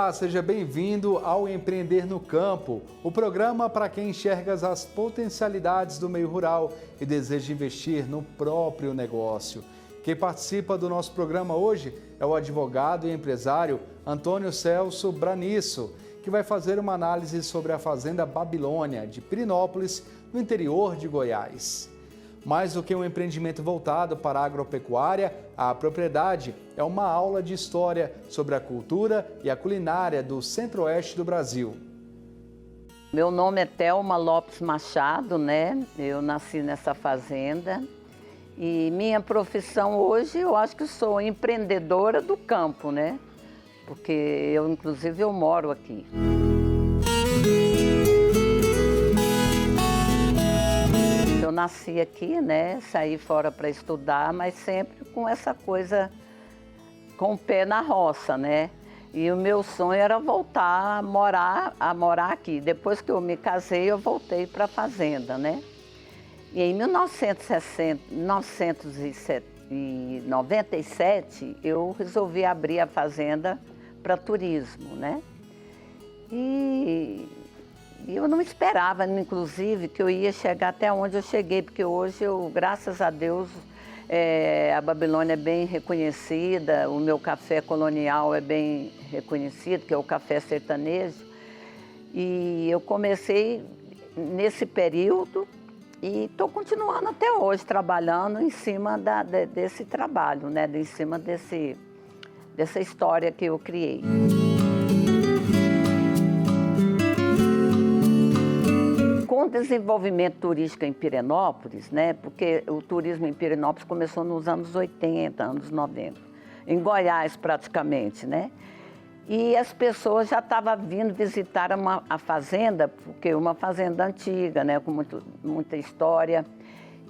Olá, seja bem-vindo ao Empreender no Campo, o programa para quem enxerga as potencialidades do meio rural e deseja investir no próprio negócio. Quem participa do nosso programa hoje é o advogado e empresário Antônio Celso Branisso, que vai fazer uma análise sobre a Fazenda Babilônia de Pirenópolis, no interior de Goiás. Mais do que um empreendimento voltado para a agropecuária, a propriedade é uma aula de história sobre a cultura e a culinária do centro-oeste do Brasil. Meu nome é Thelma Lopes Machado, né? Eu nasci nessa fazenda e minha profissão hoje, eu acho que sou empreendedora do campo, né? Porque eu, inclusive, eu moro aqui. Eu nasci aqui, né? Saí fora para estudar, mas sempre com essa coisa, com o pé na roça, né? E o meu sonho era voltar a morar aqui. Depois que eu me casei, eu voltei para a fazenda, né? E em 1997, eu resolvi abrir a fazenda para turismo, né? E eu não esperava, inclusive, que eu ia chegar até onde eu cheguei, porque hoje, graças a Deus, a Babilônia é bem reconhecida, o meu café colonial é bem reconhecido, que é o café sertanejo. E eu comecei nesse período e estou continuando até hoje, trabalhando em cima desse trabalho, né? Em cima dessa história que eu criei. Com o desenvolvimento turístico em Pirenópolis, né, porque o turismo em Pirenópolis começou nos anos 80, anos 90, em Goiás praticamente, né? E as pessoas já estavam vindo visitar a fazenda, porque é uma fazenda antiga, né, com muita história,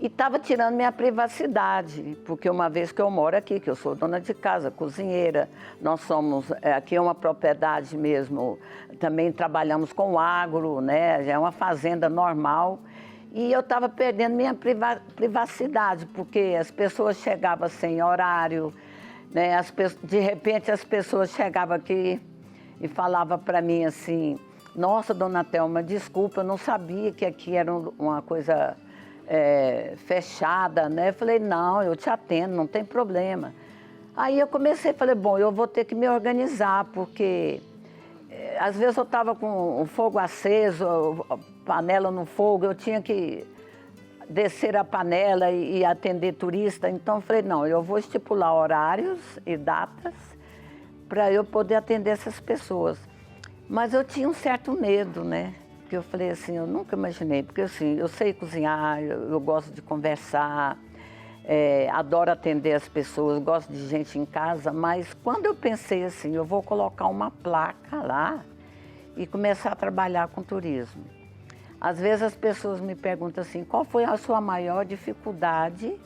e estava tirando minha privacidade, porque uma vez que eu moro aqui, que eu sou dona de casa, cozinheira, nós somos, aqui é uma propriedade mesmo, também trabalhamos com agro, né, já é uma fazenda normal, e eu estava perdendo minha privacidade, porque as pessoas chegavam sem horário, né, de repente as pessoas chegavam aqui e falavam para mim assim, nossa, dona Thelma, desculpa, eu não sabia que aqui era uma coisa fechada, né? Eu falei, não, eu te atendo, não tem problema. Aí eu falei, bom, eu vou ter que me organizar, porque às vezes eu estava com o fogo aceso, a panela no fogo, eu tinha que descer a panela e atender turista. Então eu falei, não, eu vou estipular horários e datas para eu poder atender essas pessoas. Mas eu tinha um certo medo, né? Porque eu falei assim, eu nunca imaginei, porque assim, eu sei cozinhar, eu gosto de conversar, adoro atender as pessoas, gosto de gente em casa, mas quando eu pensei assim, eu vou colocar uma placa lá e começar a trabalhar com turismo. Às vezes as pessoas me perguntam assim, qual foi a sua maior dificuldade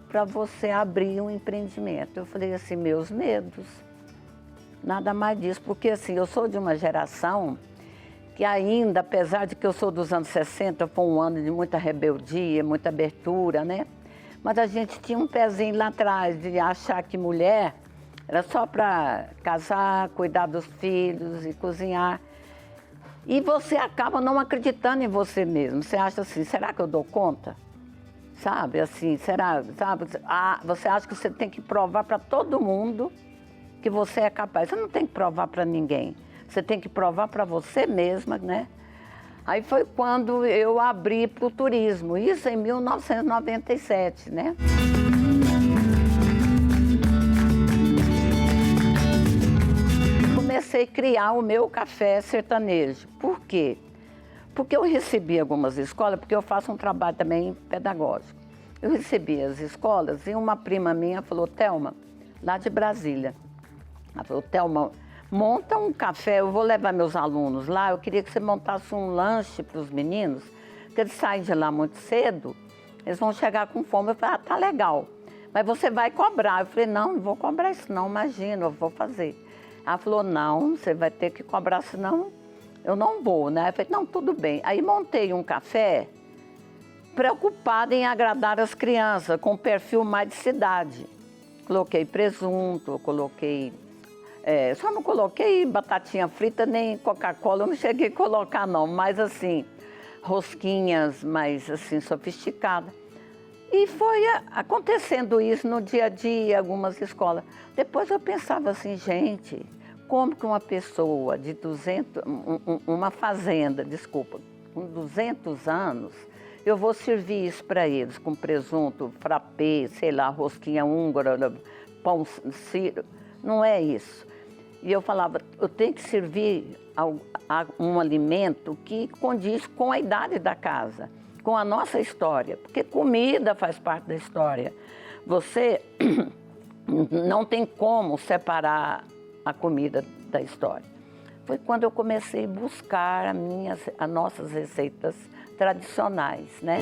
para você abrir um empreendimento? Eu falei assim, meus medos, nada mais disso, porque assim, eu sou de uma geração que ainda, apesar de que eu sou dos anos 60, foi um ano de muita rebeldia, muita abertura, né? Mas a gente tinha um pezinho lá atrás de achar que mulher era só para casar, cuidar dos filhos e cozinhar. E você acaba não acreditando em você mesmo. Você acha assim, será que eu dou conta? Sabe, assim, será? Sabe? Você acha que você tem que provar para todo mundo que você é capaz. Você não tem que provar para ninguém. Você tem que provar para você mesma, né? Aí foi quando eu abri para o turismo, isso em 1997, né? Comecei a criar o meu café sertanejo. Por quê? Porque eu recebi algumas escolas, porque eu faço um trabalho também pedagógico. Eu recebi as escolas e uma prima minha falou, Thelma, lá de Brasília, ela falou, Thelma, monta um café, eu vou levar meus alunos lá, eu queria que você montasse um lanche para os meninos, porque eles saem de lá muito cedo, eles vão chegar com fome. Eu falei, tá legal, mas você vai cobrar. Eu falei, não vou cobrar isso não, imagina, eu vou fazer. Ela falou, não, você vai ter que cobrar, senão eu não vou, né? Eu falei, não, tudo bem. Aí montei um café preocupada em agradar as crianças, com um perfil mais de cidade. Coloquei presunto, coloquei Só não coloquei batatinha frita nem Coca-Cola, eu não cheguei a colocar não, mas assim, rosquinhas mais assim, sofisticadas. E foi acontecendo isso no dia a dia, algumas escolas. Depois eu pensava assim, gente, como que uma pessoa de 200, uma fazenda, desculpa, com 200 anos, eu vou servir isso para eles, com presunto, frappé, sei lá, rosquinha húngara, pão sírio, não é isso. E eu falava, eu tenho que servir um alimento que condiz com a idade da casa, com a nossa história, porque comida faz parte da história. Você não tem como separar a comida da história. Foi quando eu comecei a buscar as nossas receitas tradicionais, né?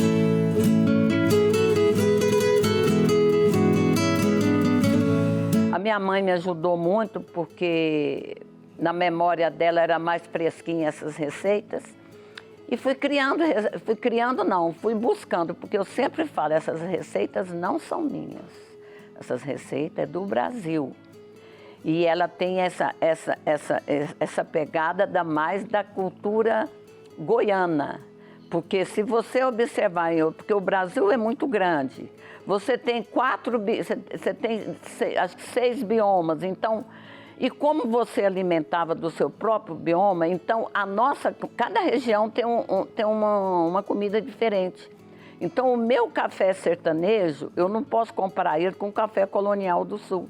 A minha mãe me ajudou muito porque na memória dela era mais fresquinha essas receitas. E fui buscando, porque eu sempre falo, essas receitas não são minhas. Essas receitas é do Brasil. E ela tem essa pegada mais da cultura goiana. Porque se você observar, porque o Brasil é muito grande, você tem acho que 6 biomas, então, e como você alimentava do seu próprio bioma, então cada região tem uma comida diferente. Então o meu café sertanejo, eu não posso comparar ele com o café colonial do Sul.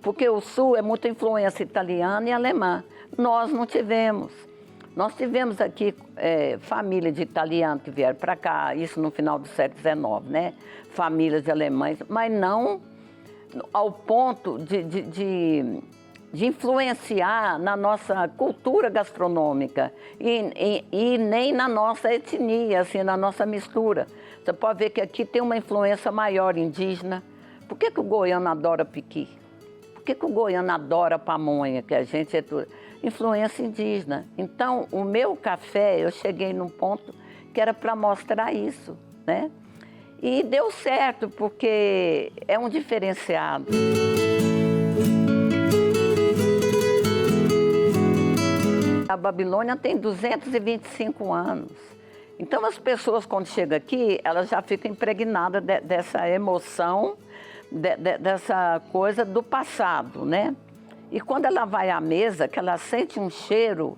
Porque o Sul é muita influência italiana e alemã. Nós não tivemos. Nós tivemos aqui família de italianos que vieram para cá, isso no final do século XIX, né? Famílias de alemães, mas não ao ponto de influenciar na nossa cultura gastronômica e nem na nossa etnia, assim, na nossa mistura. Você pode ver que aqui tem uma influência maior indígena. Por que o goiano adora piqui? Por que o goiano adora pamonha, que a gente é tudo? Influência indígena. Então, o meu café, eu cheguei num ponto que era para mostrar isso, né? E deu certo, porque é um diferenciado. A Babilônia tem 225 anos. Então, as pessoas, quando chegam aqui, elas já ficam impregnadas dessa emoção, dessa coisa do passado, né? E quando ela vai à mesa, que ela sente um cheiro,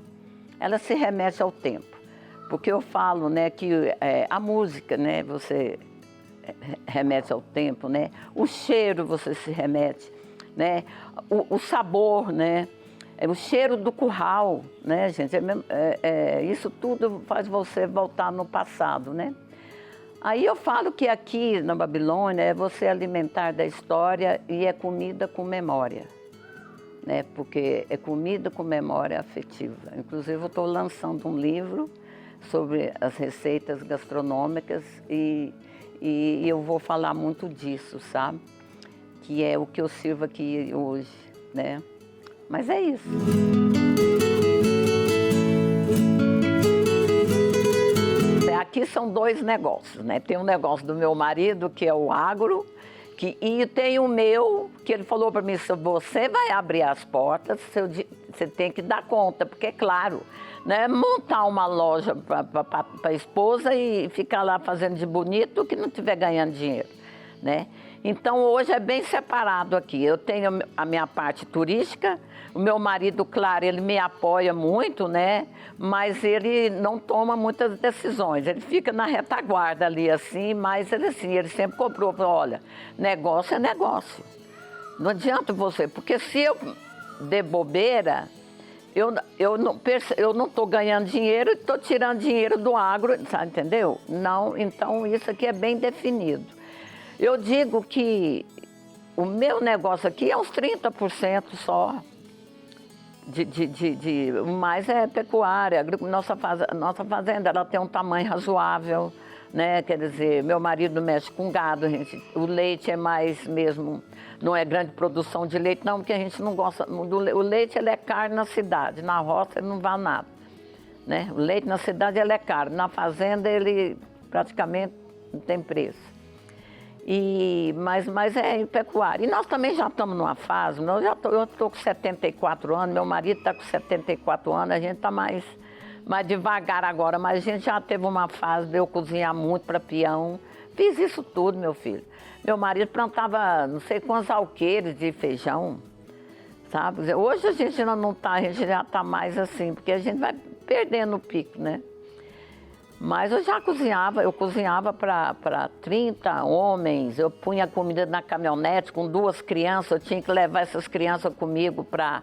ela se remete ao tempo. Porque eu falo, né, que a música, né, você remete ao tempo, né? O cheiro você se remete, né? O sabor, né? O cheiro do curral, né, gente? Isso tudo faz você voltar no passado, né? Aí eu falo que aqui na Babilônia é você alimentar da história e é comida com memória. Né? Porque é comida com memória afetiva. Inclusive, eu estou lançando um livro sobre as receitas gastronômicas e eu vou falar muito disso, sabe? Que é o que eu sirvo aqui hoje, né? Mas é isso. Aqui são 2 negócios, né? Tem um negócio do meu marido, que é o agro, e tem o meu, que ele falou para mim, se você vai abrir as portas, você tem que dar conta, porque é claro, né, montar uma loja para a esposa e ficar lá fazendo de bonito que não estiver ganhando dinheiro, né? Então hoje é bem separado aqui, eu tenho a minha parte turística, o meu marido, claro, ele me apoia muito, né? Mas ele não toma muitas decisões, ele fica na retaguarda ali assim, mas ele sempre cobrou, olha, negócio é negócio, não adianta você, porque se eu der bobeira, eu não estou ganhando dinheiro e estou tirando dinheiro do agro, sabe, entendeu? Não, então isso aqui é bem definido. Eu digo que o meu negócio aqui é uns 30% só. Mais é pecuária, nossa fazenda ela tem um tamanho razoável, né? Quer dizer, meu marido mexe com gado, o leite é mais mesmo, não é grande produção de leite não, porque a gente não gosta, o leite ele é caro na cidade, na roça ele não vale nada, né? O leite na cidade ele é caro, na fazenda ele praticamente não tem preço. Mas é em pecuária. E nós também já estamos numa fase, eu estou com 74 anos, meu marido está com 74 anos, a gente está mais devagar agora, mas a gente já teve uma fase de eu cozinhar muito para peão. Fiz isso tudo, meu filho. Meu marido plantava não sei quantos alqueires de feijão, sabe? Hoje a gente não está, a gente já está mais assim, porque a gente vai perdendo o pico, né? Mas eu cozinhava para 30 homens, eu punha comida na caminhonete com 2 crianças, eu tinha que levar essas crianças comigo para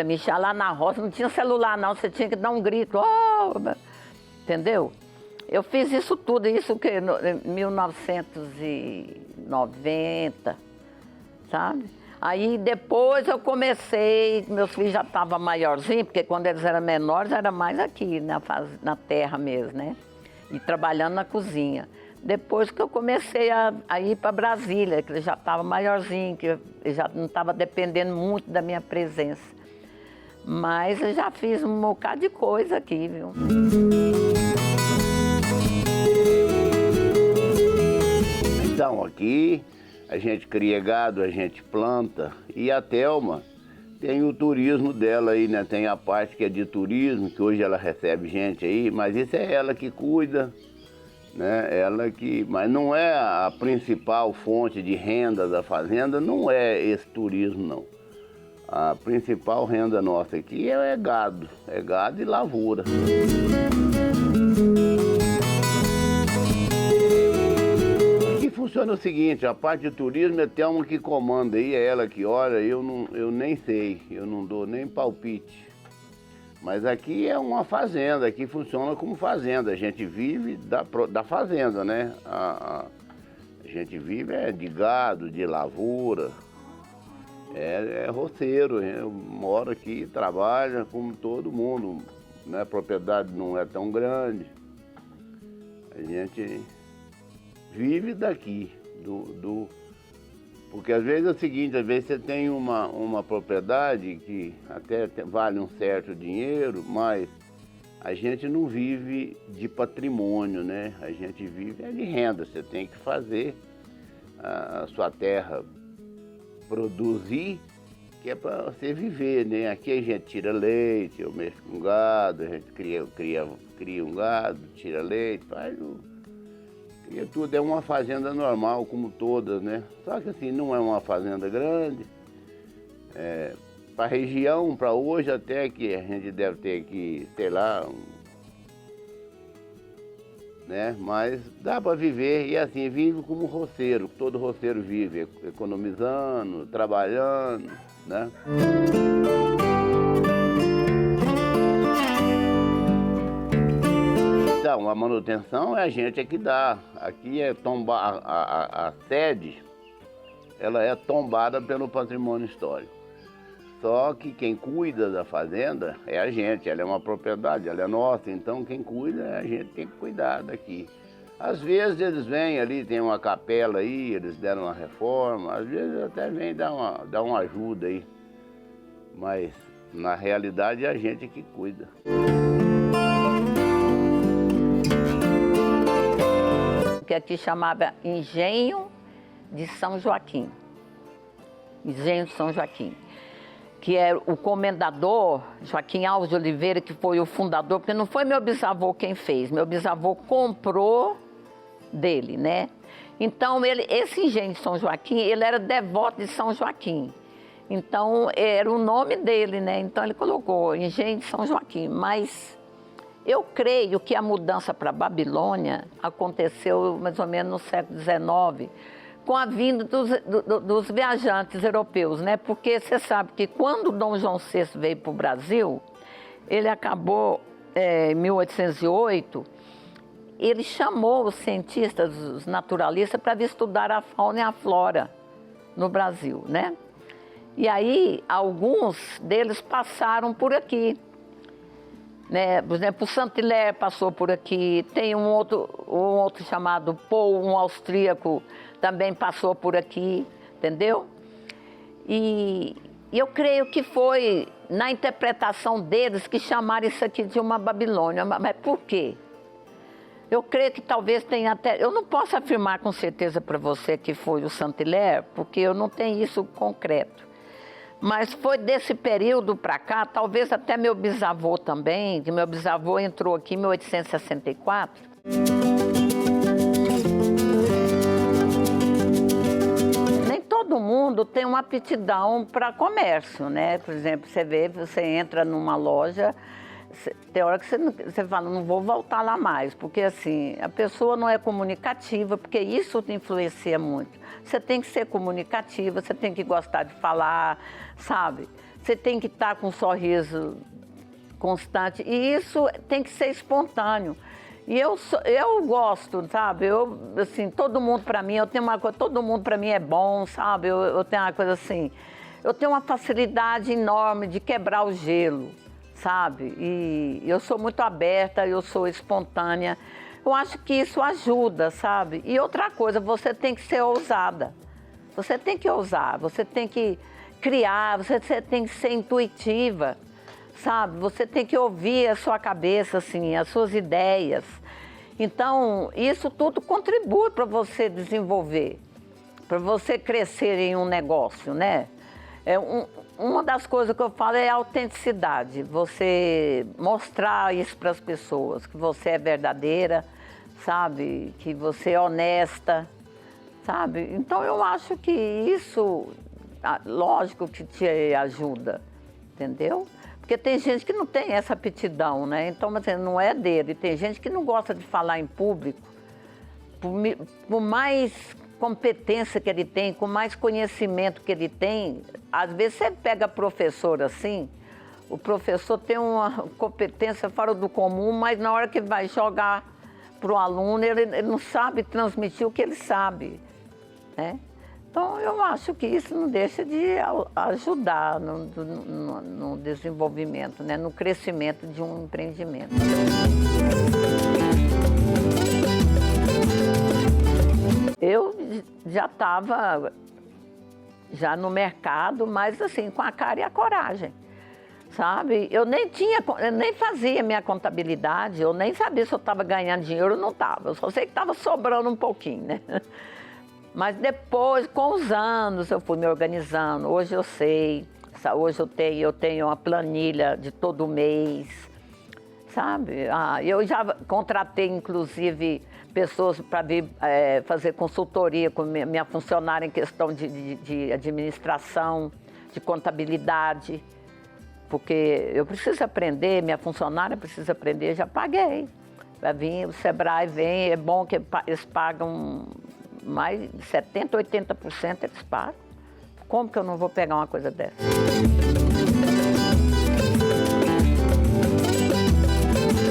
mexer lá na roça, não tinha celular não, você tinha que dar um grito, oh! Entendeu? Eu fiz isso tudo, isso que em 1990, sabe? Aí depois eu comecei, meus filhos já estavam maiorzinhos, porque quando eles eram menores era mais aqui, na terra mesmo, né? E trabalhando na cozinha. Depois que eu comecei a ir para Brasília, que eles já estavam maiorzinhos, que eu já não estava dependendo muito da minha presença. Mas eu já fiz um bocado de coisa aqui, viu? Então, aqui a gente cria gado, a gente planta, e a Thelma tem o turismo dela aí, né? Tem a parte que é de turismo, que hoje ela recebe gente aí, mas isso é ela que cuida, né? Mas não é a principal fonte de renda da fazenda, não é esse turismo, não. A principal renda nossa aqui é gado e lavoura. Funciona o seguinte, a parte de turismo é Thelma que comanda aí, é ela que olha, eu nem sei, eu não dou nem palpite. Mas aqui é uma fazenda, aqui funciona como fazenda, a gente vive da fazenda, né? A gente vive de gado, de lavoura, é roceiro, eu moro aqui, trabalho como todo mundo, né? A propriedade não é tão grande, a gente vive daqui, porque às vezes é o seguinte, às vezes você tem uma propriedade que até vale um certo dinheiro, mas a gente não vive de patrimônio, né? A gente vive de renda, você tem que fazer a sua terra produzir, que é para você viver, né? Aqui a gente tira leite, eu mexo com gado, a gente cria um gado, tira leite, faz e tudo é uma fazenda normal, como todas, né? Só que assim, não é uma fazenda grande. Para a região, para hoje até que a gente deve ter que, sei lá, né? Mas dá para viver e assim, vive como roceiro, todo roceiro vive, economizando, trabalhando, né? Então, a manutenção é a gente que dá. Aqui é a sede, ela é tombada pelo patrimônio histórico. Só que quem cuida da fazenda é a gente, ela é uma propriedade, ela é nossa, então quem cuida é a gente, tem que cuidar daqui. Às vezes eles vêm ali, tem uma capela aí, eles deram uma reforma, às vezes até vêm dar uma ajuda aí. Mas na realidade é a gente que cuida. Que aqui chamava Engenho de São Joaquim. Engenho de São Joaquim. Que é o comendador, Joaquim Alves de Oliveira, que foi o fundador, porque não foi meu bisavô quem fez, meu bisavô comprou dele, né? Então, esse Engenho de São Joaquim, ele era devoto de São Joaquim. Então, era o nome dele, né? Então, ele colocou Engenho de São Joaquim, mas eu creio que a mudança para a Babilônia aconteceu mais ou menos no século XIX, com a vinda dos viajantes europeus, né? Porque você sabe que quando Dom João VI veio para o Brasil, ele acabou em 1808, ele chamou os cientistas, os naturalistas, para vir estudar a fauna e a flora no Brasil, né? E aí, alguns deles passaram por aqui. Né? Por exemplo, o Saint-Hilaire passou por aqui, tem um outro chamado Paul, um austríaco, também passou por aqui, entendeu? E eu creio que foi na interpretação deles que chamaram isso aqui de uma Babilônia. Mas por quê? Eu creio que talvez tenha até... Eu não posso afirmar com certeza para você que foi o Saint-Hilaire, porque eu não tenho isso concreto. Mas foi desse período para cá, talvez até meu bisavô também, que meu bisavô entrou aqui em 1864. Nem todo mundo tem uma aptidão para comércio, né? Por exemplo, você entra numa loja... Tem hora que você fala, não vou voltar lá mais, porque assim, a pessoa não é comunicativa, porque isso te influencia muito. Você tem que ser comunicativa, você tem que gostar de falar, sabe? Você tem que estar com um sorriso constante, e isso tem que ser espontâneo. E eu gosto, sabe? Assim, todo mundo para mim, eu tenho uma coisa, todo mundo para mim é bom, sabe? Eu tenho uma coisa assim, eu tenho uma facilidade enorme de quebrar o gelo, sabe? E eu sou muito aberta, eu sou espontânea. Eu acho que isso ajuda, sabe? E outra coisa, você tem que ser ousada. Você tem que ousar, você tem que criar, você tem que ser intuitiva, sabe? Você tem que ouvir a sua cabeça, assim, as suas ideias. Então, isso tudo contribui para você desenvolver, para você crescer em um negócio, né? Uma das coisas que eu falo é a autenticidade, você mostrar isso para as pessoas, que você é verdadeira, sabe? Que você é honesta, sabe? Então eu acho que isso, lógico que te ajuda, entendeu? Porque tem gente que não tem essa aptidão, né? Então, assim, não é dele. Tem gente que não gosta de falar em público, por mais competência que ele tem, com mais conhecimento que ele tem. Às vezes você pega professor assim, o professor tem uma competência fora do comum, mas na hora que vai jogar para o aluno, ele não sabe transmitir o que ele sabe, né? Então, eu acho que isso não deixa de ajudar no desenvolvimento, né? No crescimento de um empreendimento. Eu já estava no mercado, mas assim, com a cara e a coragem, sabe? Eu nem fazia minha contabilidade, eu nem sabia se eu estava ganhando dinheiro ou não estava. Eu só sei que estava sobrando um pouquinho, né? Mas depois, com os anos, eu fui me organizando. Hoje eu sei, hoje eu tenho uma planilha de todo mês, sabe? Eu já contratei, inclusive, pessoas para vir fazer consultoria com minha funcionária em questão de administração, de contabilidade, porque eu preciso aprender, minha funcionária precisa aprender, já paguei. Vai vir, o Sebrae vem, é bom que eles pagam mais de 70%, 80% eles pagam. Como que eu não vou pegar uma coisa dessa?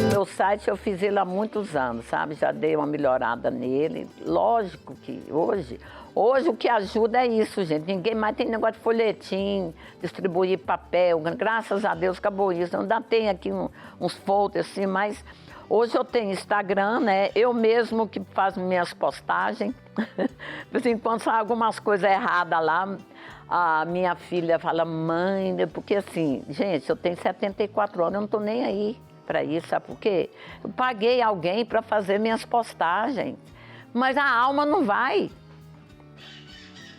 Meu site eu fiz ele há muitos anos, sabe? Já dei uma melhorada nele. Lógico que hoje o que ajuda é isso, gente. Ninguém mais tem negócio de folhetim, distribuir papel. Graças a Deus acabou isso. Eu ainda tenho aqui uns folders assim, mas hoje eu tenho Instagram, né? Eu mesmo que faço minhas postagens. De vez em quando sai algumas coisas erradas lá. A minha filha fala, mãe, porque assim, gente, eu tenho 74 anos, eu não estou nem aí para isso, sabe por quê? Eu paguei alguém para fazer minhas postagens, mas a alma não vai.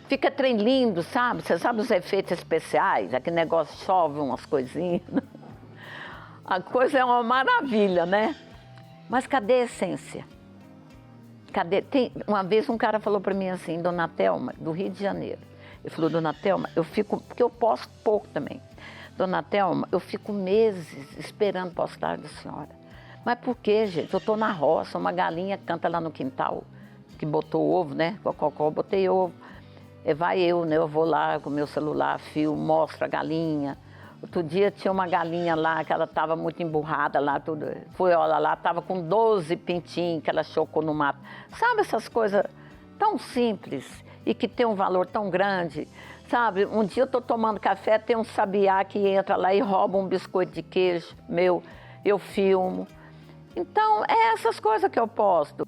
Fica trem lindo, sabe? Você sabe os efeitos especiais? Aquele negócio chove umas coisinhas. A coisa é uma maravilha, né? Mas cadê a essência? Uma vez um cara falou para mim assim, Dona Thelma, do Rio de Janeiro. Ele falou, Dona Thelma, porque eu posto pouco também. Dona Thelma, eu fico meses esperando postagem da senhora. Mas por quê, gente? Eu estou na roça, uma galinha canta lá no quintal, que botou ovo, né? Cococó, botei ovo. Vai eu, né? Eu vou lá com o meu celular, filmo, mostro a galinha. Outro dia tinha uma galinha lá, que ela estava muito emburrada lá, tudo. Fui, olha lá, estava com 12 pintinhos que ela chocou no mato. Sabe essas coisas tão simples e que tem um valor tão grande? Sabe, um dia eu estou tomando café, tem um sabiá que entra lá e rouba um biscoito de queijo meu, eu filmo. Então, é essas coisas que eu posto.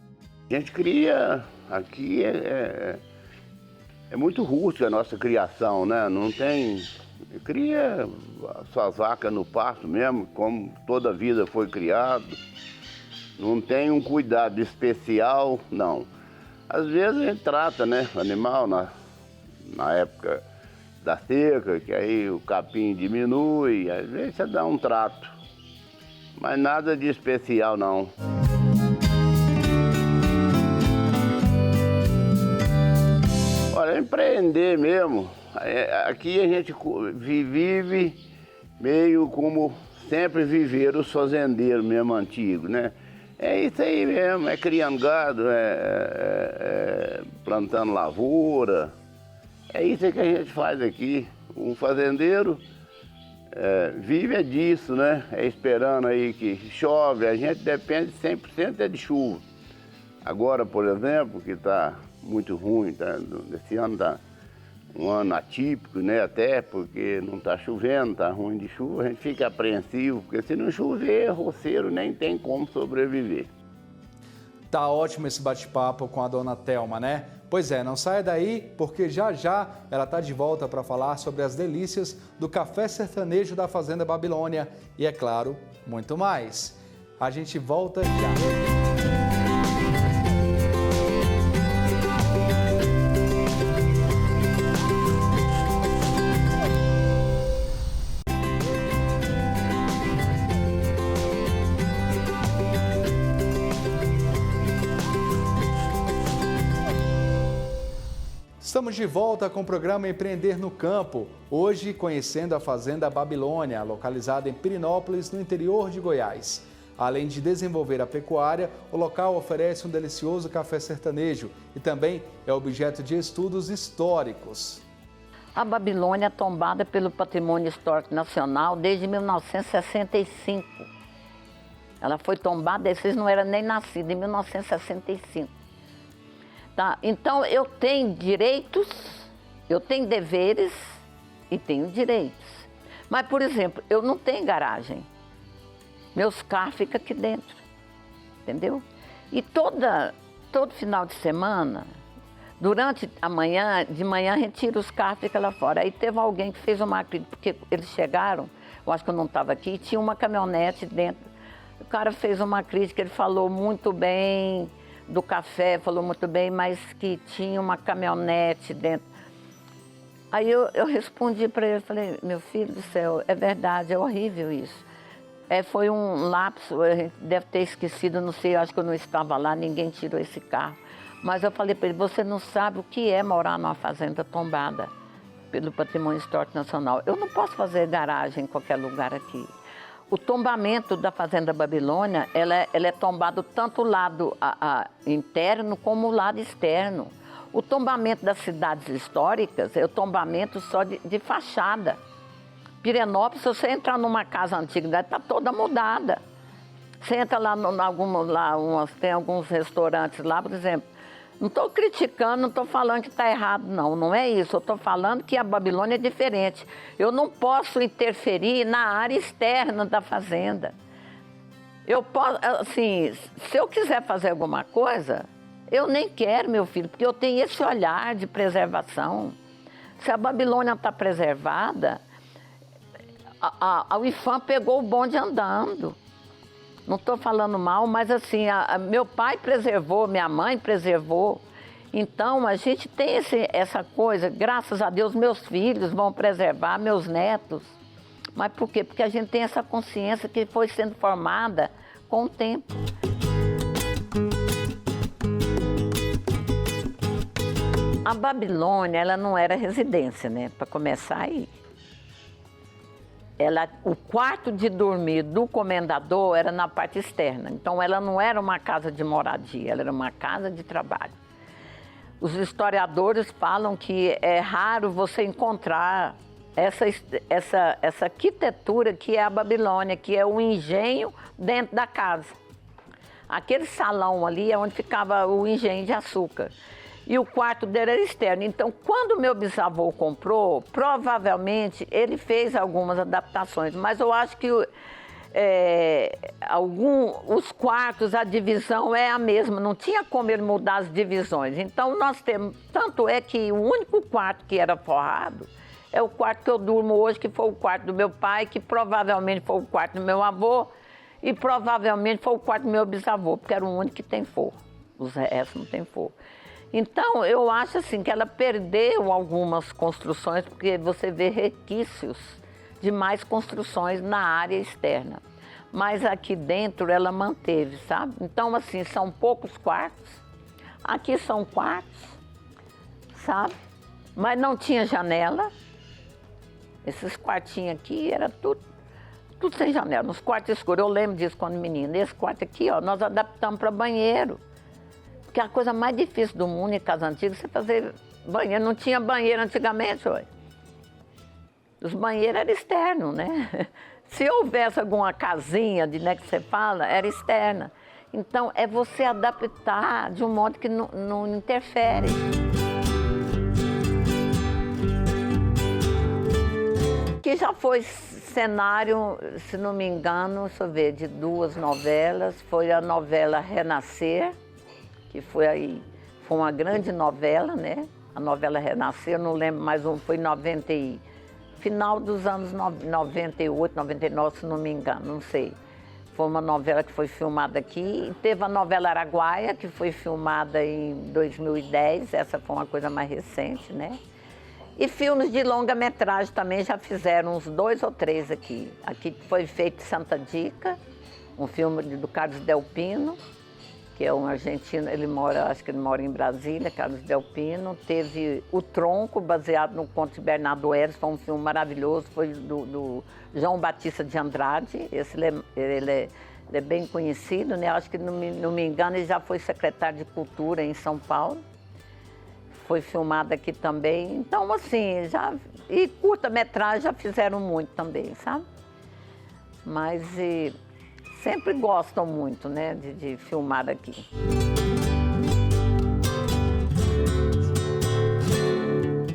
A gente cria, aqui é muito rústica a nossa criação, né? Não tem... Cria suas vacas no pasto mesmo, como toda a vida foi criado. Não tem um cuidado especial, não. Às vezes a gente trata, né, o animal na época da seca, que aí o capim diminui, às vezes você dá um trato. Mas nada de especial, não. Olha, empreender mesmo, aqui a gente vive meio como sempre viveram os fazendeiros mesmo antigos, né? É isso aí mesmo, é criando gado, plantando lavoura. É isso que a gente faz aqui. Um fazendeiro vive disso, né? É esperando aí que chove, a gente depende 100% de chuva. Agora, por exemplo, que está muito ruim, esse ano está um ano atípico, né? Até porque não está chovendo, está ruim de chuva, a gente fica apreensivo, porque se não chover, roceiro nem tem como sobreviver. Tá ótimo esse bate-papo com a dona Thelma, né? Pois é, não saia daí, porque já já ela tá de volta para falar sobre as delícias do café sertanejo da Fazenda Babilônia e, é claro, muito mais. A gente volta já. Estamos de volta com o programa Empreender no Campo, hoje conhecendo a Fazenda Babilônia, localizada em Pirenópolis, no interior de Goiás. Além de desenvolver a pecuária, o local oferece um delicioso café sertanejo e também é objeto de estudos históricos. A Babilônia é tombada pelo Patrimônio Histórico Nacional desde 1965. Ela foi tombada, vocês não eram nem nascidos, em 1965. Tá? Então, eu tenho direitos, eu tenho deveres e tenho direitos. Mas, por exemplo, eu não tenho garagem. Meus carros ficam aqui dentro, entendeu? E todo final de semana, durante a manhã, de manhã a gente tira os carros e fica lá fora. Aí teve alguém que fez uma crítica, porque eles chegaram, eu acho que eu não estava aqui, tinha uma caminhonete dentro. O cara fez uma crítica, ele falou muito bem do café, falou muito bem, mas que tinha uma caminhonete dentro. Aí eu respondi para ele, falei, meu filho do céu, é verdade, é horrível isso. Foi um lapso, a gente deve ter esquecido, não sei, acho que eu não estava lá, ninguém tirou esse carro. Mas eu falei para ele, você não sabe o que é morar numa fazenda tombada pelo Patrimônio Histórico Nacional. Eu não posso fazer garagem em qualquer lugar aqui. O tombamento da Fazenda Babilônia, ela é tombado tanto o lado interno como o lado externo. O tombamento das cidades históricas é o tombamento só de fachada. Pirenópolis, se você entrar numa casa antiga, está toda mudada. Você entra lá, tem alguns restaurantes lá, por exemplo. Não estou criticando, não estou falando que está errado, não é isso. Eu estou falando que a Babilônia é diferente. Eu não posso interferir na área externa da fazenda. Eu posso, assim, se eu quiser fazer alguma coisa, eu nem quero, meu filho, porque eu tenho esse olhar de preservação. Se a Babilônia está preservada, a UIFAM pegou o bonde andando. Não estou falando mal, mas assim, meu pai preservou, minha mãe preservou. Então, a gente tem essa coisa, graças a Deus, meus filhos vão preservar, meus netos. Mas por quê? Porque a gente tem essa consciência que foi sendo formada com o tempo. A Babilônia, ela não era residência, né? Para começar aí. O quarto de dormir do comendador era na parte externa. Então, ela não era uma casa de moradia, ela era uma casa de trabalho. Os historiadores falam que é raro você encontrar essa arquitetura que é a Babilônia, que é o engenho dentro da casa. Aquele salão ali é onde ficava o engenho de açúcar. E o quarto dele era externo. Então, quando meu bisavô comprou, provavelmente ele fez algumas adaptações. Mas eu acho que os quartos, a divisão é a mesma. Não tinha como ele mudar as divisões. Então, nós temos... Tanto é que o único quarto que era forrado é o quarto que eu durmo hoje, que foi o quarto do meu pai, que provavelmente foi o quarto do meu avô. E provavelmente foi o quarto do meu bisavô, porque era o único que tem forro. Os restos não tem forro. Então, eu acho assim que ela perdeu algumas construções, porque você vê requisitos de mais construções na área externa. Mas aqui dentro ela manteve, sabe? Então, assim, são poucos quartos. Aqui são quartos, sabe? Mas não tinha janela. Esses quartinhos aqui era tudo sem janela, nos quartos escuros. Eu lembro disso quando menina. Esse quarto aqui, ó, nós adaptamos para banheiro. Porque a coisa mais difícil do mundo em casa antiga é você fazer banheiro. Não tinha banheiro antigamente, ué. Os banheiros eram externos, né? Se houvesse alguma casinha, né, que você fala, era externa. Então, é você adaptar de um modo que não interfere. Que já foi cenário, se não me engano, deixa eu ver, de 2 novelas. Foi a novela Renascer, que foi uma grande novela, né? A novela Renascer, eu não lembro mais, foi final dos anos 98, 99, se não me engano, não sei. Foi uma novela que foi filmada aqui. E teve a novela Araguaia, que foi filmada em 2010, essa foi uma coisa mais recente, né? E filmes de longa-metragem também já fizeram uns 2 ou 3 aqui. Aqui foi feito Santa Dica, um filme do Carlos Del Pino, que é um argentino, acho que ele mora em Brasília, Carlos Del Pino. Teve O Tronco, baseado no conto de Bernardo Herres, foi um filme maravilhoso, foi do João Batista de Andrade. Esse ele é bem conhecido, né? Acho que, não me engano, ele já foi secretário de Cultura em São Paulo. Foi filmado aqui também. Então, assim, e curta-metragem já fizeram muito também, sabe? Mas sempre gostam muito, né, de filmar aqui.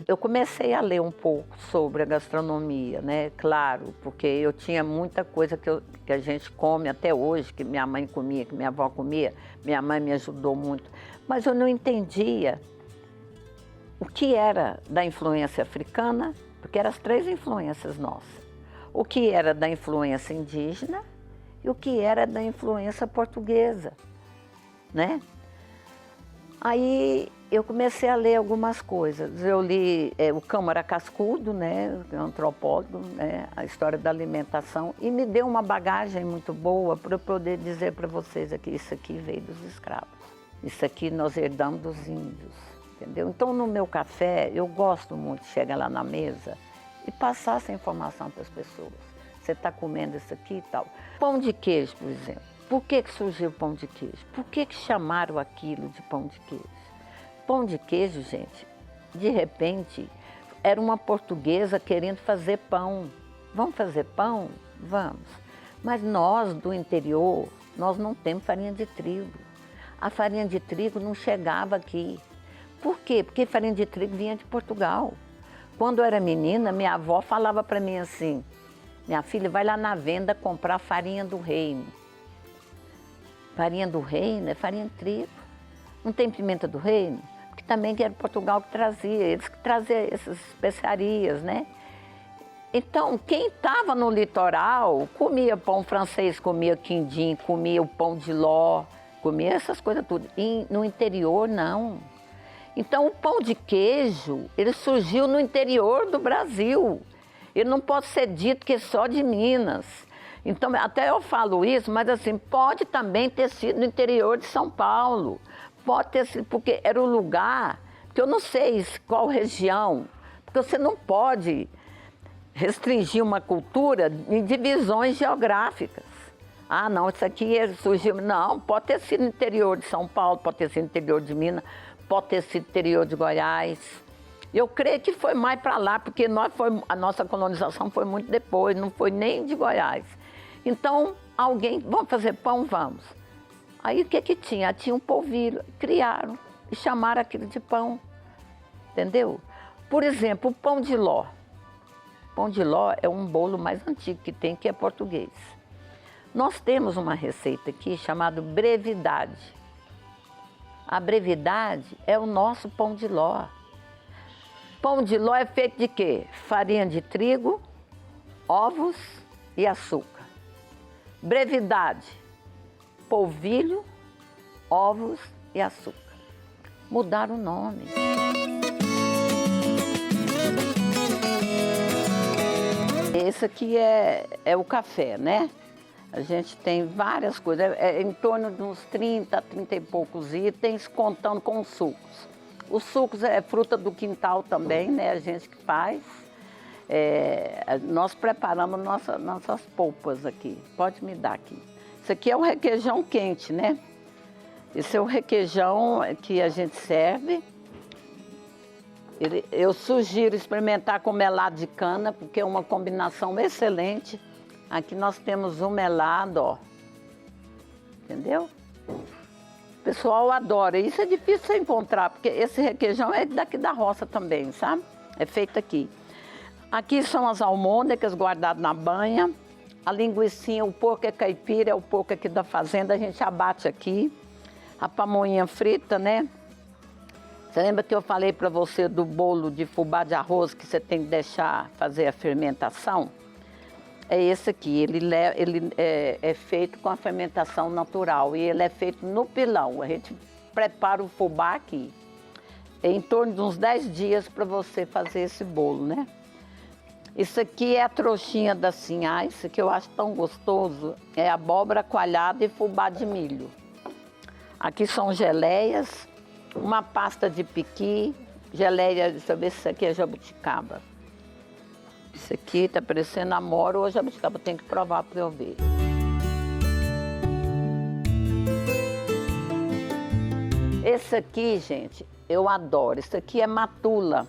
Eu comecei a ler um pouco sobre a gastronomia, né, claro, porque eu tinha muita coisa que a gente come até hoje, que minha mãe comia, que minha avó comia, minha mãe me ajudou muito, mas eu não entendia o que era da influência africana, porque eram as 3 influências nossas. O que era da influência indígena e o que era da influência portuguesa, né? Aí eu comecei a ler algumas coisas. Eu li o Câmara Cascudo, né, antropólogo, né, a história da alimentação, e me deu uma bagagem muito boa para eu poder dizer para vocês aqui, isso aqui veio dos escravos. Isso aqui nós herdamos dos índios, entendeu? Então, no meu café, eu gosto muito de chegar lá na mesa e passar essa informação para as pessoas. Você está comendo isso aqui e tal. Pão de queijo, por exemplo. Por que surgiu o pão de queijo? Por que chamaram aquilo de pão de queijo? Pão de queijo, gente, de repente, era uma portuguesa querendo fazer pão. Vamos fazer pão? Vamos. Mas nós, do interior, nós não temos farinha de trigo. A farinha de trigo não chegava aqui. Por quê? Porque farinha de trigo vinha de Portugal. Quando eu era menina, minha avó falava para mim assim, minha filha, vai lá na venda comprar farinha do reino. Farinha do reino é farinha de trigo. Não tem pimenta do reino? Porque também era Portugal que trazia, eles que traziam essas especiarias, né? Então, quem estava no litoral, comia pão francês, comia quindim, comia o pão de ló, comia essas coisas tudo. E no interior, não. Então, o pão de queijo, ele surgiu no interior do Brasil. Ele não pode ser dito que é só de Minas. Então, até eu falo isso, mas assim, pode também ter sido no interior de São Paulo. Pode ter sido, porque era um lugar, que eu não sei qual região, porque você não pode restringir uma cultura em divisões geográficas. Ah, não, isso aqui surgiu... Não, pode ter sido no interior de São Paulo, pode ter sido no interior de Minas, pode ter sido no interior de Goiás. Eu creio que foi mais para lá, porque a nossa colonização foi muito depois, não foi nem de Goiás. Então, vamos fazer pão? Vamos. Aí o que tinha? Tinha um polvilho, criaram e chamaram aquilo de pão, entendeu? Por exemplo, o pão de ló. Pão de ló é um bolo mais antigo que tem, que é português. Nós temos uma receita aqui chamada brevidade. A brevidade é o nosso pão de ló. Pão de ló é feito de quê? Farinha de trigo, ovos e açúcar. brevidade, polvilho, ovos e açúcar. Mudaram o nome. Esse aqui é o café, né? A gente tem várias coisas, em torno de uns 30 e poucos itens, contando com os sucos. Os sucos é fruta do quintal também, né? A gente que faz. Nós preparamos nossas polpas aqui. Pode me dar aqui. Isso aqui é o requeijão quente, né? Esse é o requeijão que a gente serve. Eu sugiro experimentar com melado de cana, porque é uma combinação excelente. Aqui nós temos um melado, ó. Entendeu? O pessoal adora. Isso é difícil de encontrar, porque esse requeijão é daqui da roça também, sabe? É feito aqui. Aqui são as almôndegas guardadas na banha. A linguicinha, o porco é caipira, é o porco aqui da fazenda, a gente abate aqui. A pamonha frita, né? Você lembra que eu falei para você do bolo de fubá de arroz que você tem que deixar fazer a fermentação? É esse aqui, ele é feito com a fermentação natural e ele é feito no pilão. A gente prepara o fubá aqui. É em torno de uns 10 dias para você fazer esse bolo, né? Isso aqui é a trouxinha da Sinhá, isso aqui eu acho tão gostoso. É abóbora coalhada e fubá de milho. Aqui são geleias, uma pasta de piqui, geleia, deixa eu ver se isso aqui é jabuticaba. Isso aqui tá parecendo amora ou jabuticaba, tem que provar para eu ver. Esse aqui, gente, eu adoro. Isso aqui é matula.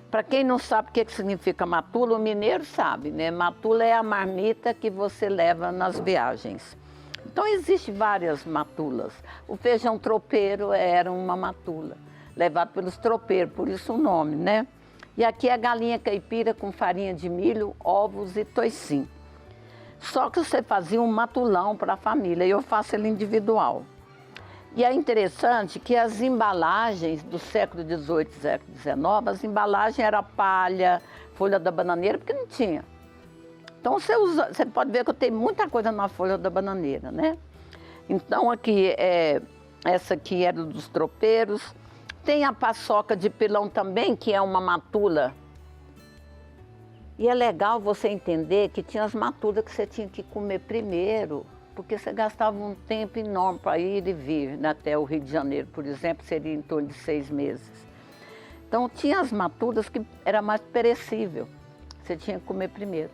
Para quem não sabe o que significa matula, o mineiro sabe, né? Matula é a marmita que você leva nas viagens. Então, existem várias matulas. O feijão tropeiro era uma matula, levado pelos tropeiros, por isso o nome, né? E aqui é a galinha caipira com farinha de milho, ovos e toicinho. Só que você fazia um matulão para a família, e eu faço ele individual. E é interessante que as embalagens do século XVIII e século XIX, as embalagens eram palha, folha da bananeira, porque não tinha. Então você pode ver que eu tenho muita coisa na folha da bananeira, né? Então aqui, essa aqui era dos tropeiros. Tem a paçoca de pilão também, que é uma matula. E é legal você entender que tinha as matulas que você tinha que comer primeiro, porque você gastava um tempo enorme para ir e vir, né? Até o Rio de Janeiro, por exemplo, seria em torno de 6 meses. Então tinha as matulas que era mais perecível, você tinha que comer primeiro.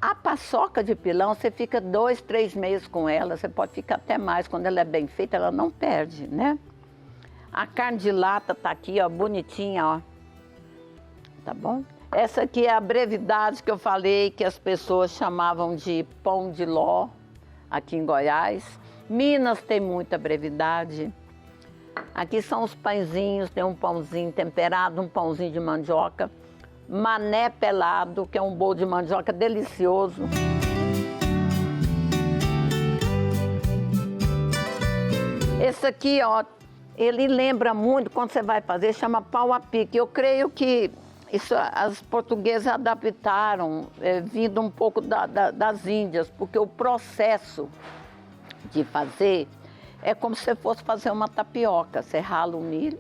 A paçoca de pilão, você fica 2, 3 meses com ela, você pode ficar até mais, quando ela é bem feita, ela não perde, né? A carne de lata tá aqui, ó, bonitinha, ó. Tá bom? Essa aqui é a brevidade que eu falei, que as pessoas chamavam de pão de ló, aqui em Goiás. Minas tem muita brevidade. Aqui são os pãezinhos, tem um pãozinho temperado, um pãozinho de mandioca. Mané pelado, que é um bolo de mandioca delicioso. Esse aqui, ó, ele lembra muito, quando você vai fazer, chama pau a pique. Eu creio que isso as portuguesas adaptaram, vindo um pouco das Índias, porque o processo de fazer é como se você fosse fazer uma tapioca. Você rala o milho,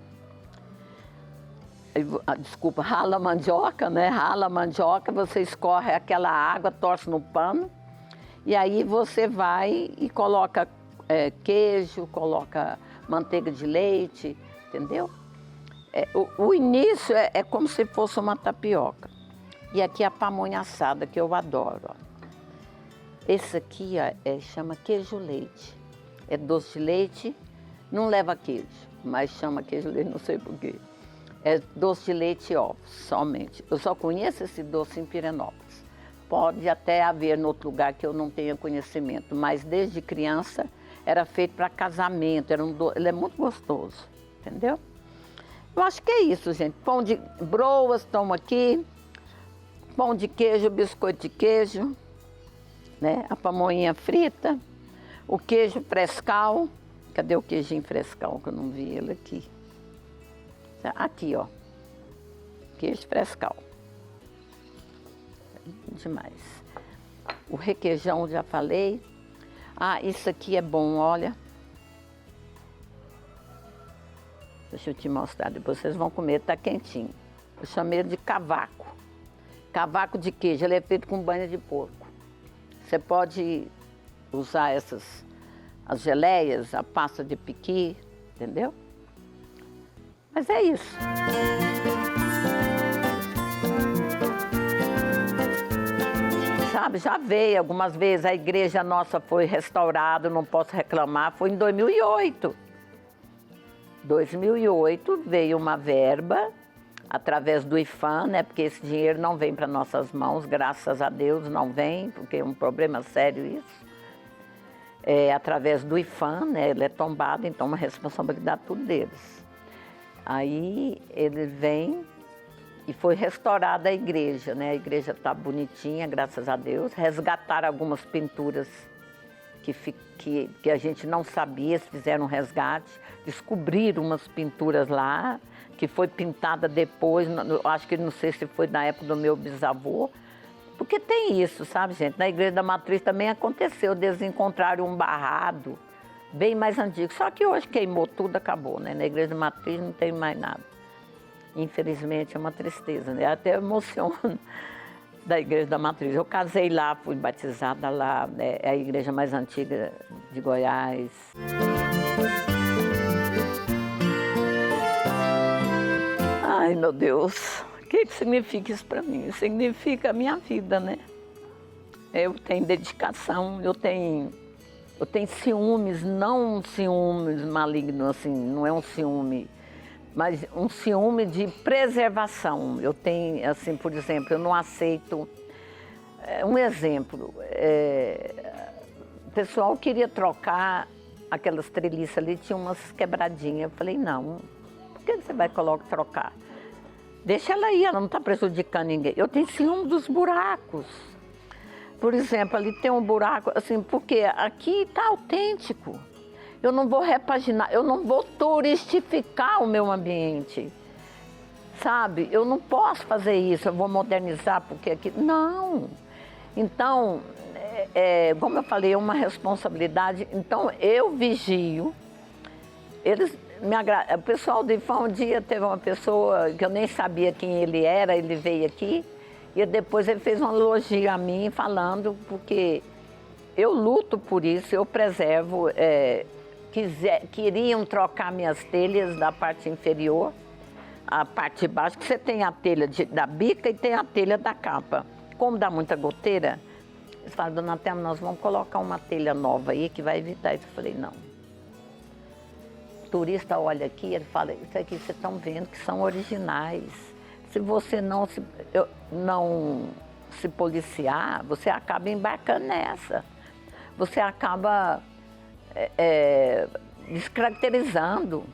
rala a mandioca, né? Rala a mandioca, você escorre aquela água, torce no pano, e aí você vai e coloca queijo, coloca manteiga de leite, entendeu? O início é como se fosse uma tapioca. E aqui a pamonha assada, que eu adoro. Ó. Esse aqui chama queijo leite. É doce de leite, não leva queijo, mas chama queijo leite, não sei porquê. É doce de leite e ovos, somente. Eu só conheço esse doce em Pirenópolis. Pode até haver em outro lugar que eu não tenha conhecimento, mas desde criança era feito para casamento, ele é muito gostoso, entendeu? Eu acho que é isso, gente. Pão de broas estão aqui, pão de queijo, biscoito de queijo, né? A pamonha frita, o queijo frescal. Cadê o queijinho frescal, que eu não vi ele aqui? Aqui, ó, queijo frescal. Demais. O requeijão, já falei. Ah, isso aqui é bom, olha. Deixa eu te mostrar, depois vocês vão comer, tá quentinho. Eu chamo ele de cavaco. Cavaco de queijo, ele é feito com banha de porco. Você pode usar as geleias, a pasta de piqui, entendeu? Mas é isso. Sabe, já veio algumas vezes, a igreja nossa foi restaurada, não posso reclamar, foi em 2008. 2008 veio uma verba através do IFAM, né? Porque esse dinheiro não vem para nossas mãos, graças a Deus não vem, porque é um problema sério isso. Através do IFAM, né? Ele é tombado, então uma responsabilidade tudo deles. Aí ele vem e foi restaurada a igreja, né? A igreja está bonitinha, graças a Deus. Resgataram algumas pinturas que a gente não sabia, se fizeram um resgate. Descobriram umas pinturas lá, que foi pintada depois, acho que não sei se foi na época do meu bisavô. Porque tem isso, sabe, gente? Na Igreja da Matriz também aconteceu, eles encontraram um barrado bem mais antigo. Só que hoje queimou tudo, acabou, né? Na Igreja da Matriz não tem mais nada. Infelizmente é uma tristeza, né? Até emociono da Igreja da Matriz. Eu casei lá, fui batizada lá, né? É a igreja mais antiga de Goiás. Ai, meu Deus, o que significa isso para mim? Significa a minha vida, né? Eu tenho dedicação, eu tenho ciúmes, não um ciúmes maligno, assim, não é um ciúme, mas um ciúme de preservação. Eu tenho, assim, por exemplo, eu não aceito... Um exemplo, o pessoal queria trocar aquelas treliças ali, tinha umas quebradinhas. Eu falei, não, por que você vai trocar? Deixa ela aí, ela não está prejudicando ninguém. Eu tenho ciúme dos buracos. Por exemplo, ali tem um buraco, assim, porque aqui está autêntico. Eu não vou repaginar, eu não vou turistificar o meu ambiente. Sabe? Eu não posso fazer isso, eu vou modernizar porque aqui... Não! Então, como eu falei, é uma responsabilidade. Então, eu vigio. O pessoal do IFAM, um dia teve uma pessoa que eu nem sabia quem ele era, ele veio aqui e depois ele fez um elogio a mim falando, porque eu luto por isso, eu preservo. Queriam trocar minhas telhas da parte inferior, a parte de baixo, que você tem a telha da bica e tem a telha da capa. Como dá muita goteira, eles falam, dona Thelma, nós vamos colocar uma telha nova aí que vai evitar isso. Eu falei, não. O turista olha aqui, ele fala, isso aqui vocês estão vendo que são originais. Se você não se policiar, você acaba embarcando nessa. Você acaba descaracterizando.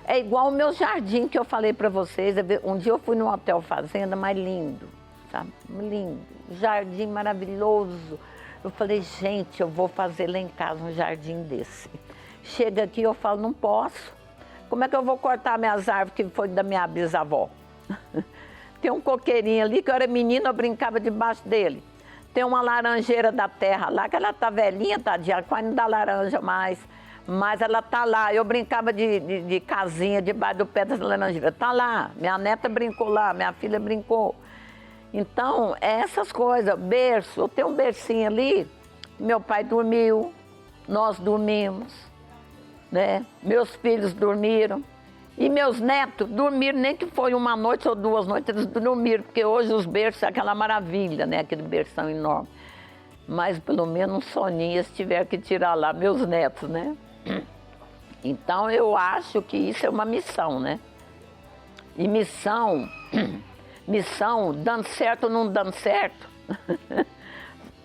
É igual o meu jardim que eu falei para vocês. Um dia eu fui num hotel fazenda, mas lindo, sabe? Lindo, jardim maravilhoso. Eu falei, gente, eu vou fazer lá em casa um jardim desse. Chega aqui, eu falo, não posso. Como é que eu vou cortar minhas árvores que foi da minha bisavó? Tem um coqueirinho ali, que eu era menina, eu brincava debaixo dele. Tem uma laranjeira da terra lá, que ela tá velhinha, tadinha, quase não dá laranja mais. Mas ela tá lá, eu brincava de casinha debaixo do pé dessa laranjeira. Tá lá, minha neta brincou lá, minha filha brincou. Então, essas coisas, berço, eu tenho um bercinho ali, meu pai dormiu, nós dormimos, né? Meus filhos dormiram. E meus netos dormiram, nem que foi uma noite ou 2 noites, eles dormiram, porque hoje os berços é aquela maravilha, né? Aquele berção enorme. Mas pelo menos um soninho eles tiveram que tirar lá, meus netos, né? Então eu acho que isso é uma missão, né? E missão, dando certo ou não dando certo,